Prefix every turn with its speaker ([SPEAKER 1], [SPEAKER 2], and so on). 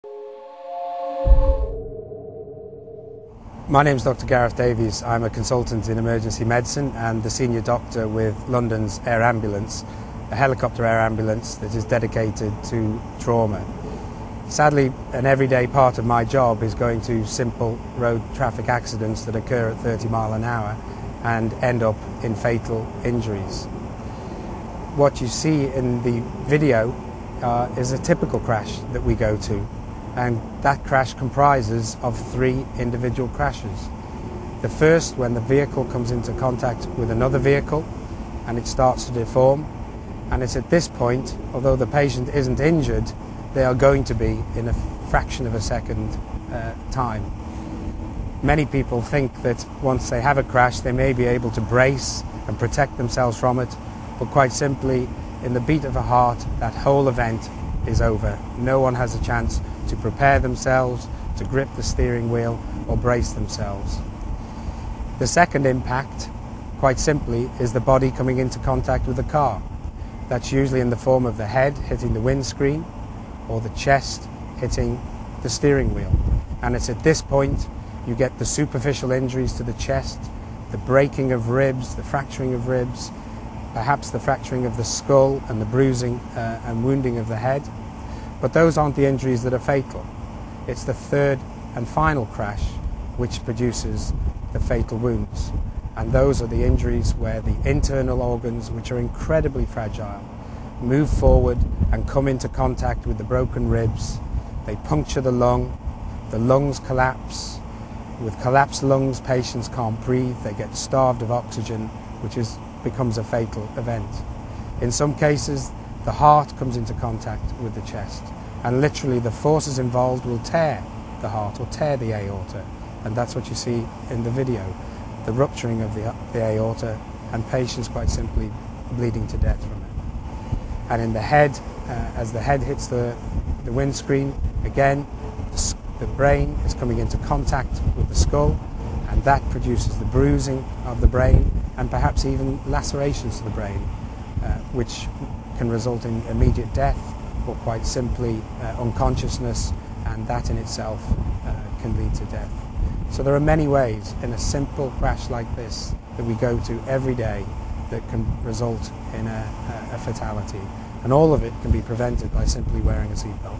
[SPEAKER 1] My name is Dr. Gareth Davies. I'm a consultant in emergency medicine and the senior doctor with London's Air Ambulance, a helicopter air ambulance that is dedicated to trauma. Sadly, an everyday part of my job is going to simple road traffic accidents that occur at 30 miles an hour and end up in fatal injuries. What you see in the video is a typical crash that we go to, and that crash comprises of 3 individual crashes. The first, when the vehicle comes into contact with another vehicle and it starts to deform, and it's at this point, although the patient isn't injured, they are going to be in a fraction of a second time. Many people think that once they have a crash they may be able to brace and protect themselves from it, but quite simply, in the beat of a heart, that whole event is over. No one has a chance to prepare themselves, to grip the steering wheel or brace themselves. The second impact, quite simply, is the body coming into contact with the car. That's usually in the form of the head hitting the windscreen or the chest hitting the steering wheel. And it's at this point you get the superficial injuries to the chest, the breaking of ribs, the fracturing of ribs, perhaps the fracturing of the skull and the bruising and wounding of the head. But those aren't the injuries that are fatal. It's the third and final crash which produces the fatal wounds. And those are the injuries where the internal organs, which are incredibly fragile, move forward and come into contact with the broken ribs. They puncture the lungs collapse. With collapsed lungs, patients can't breathe, they get starved of oxygen, which becomes a fatal event. In some cases, the heart comes into contact with the chest, and literally the forces involved will tear the heart or tear the aorta, and that's what you see in the video, the rupturing of the aorta and patients quite simply bleeding to death from it. And in the head, as the head hits the windscreen, again the brain is coming into contact with the skull, and that produces the bruising of the brain and perhaps even lacerations to the brain, which can result in immediate death or quite simply unconsciousness, and that in itself can lead to death. So there are many ways in a simple crash like this that we go to every day that can result in a fatality, and all of it can be prevented by simply wearing a seatbelt.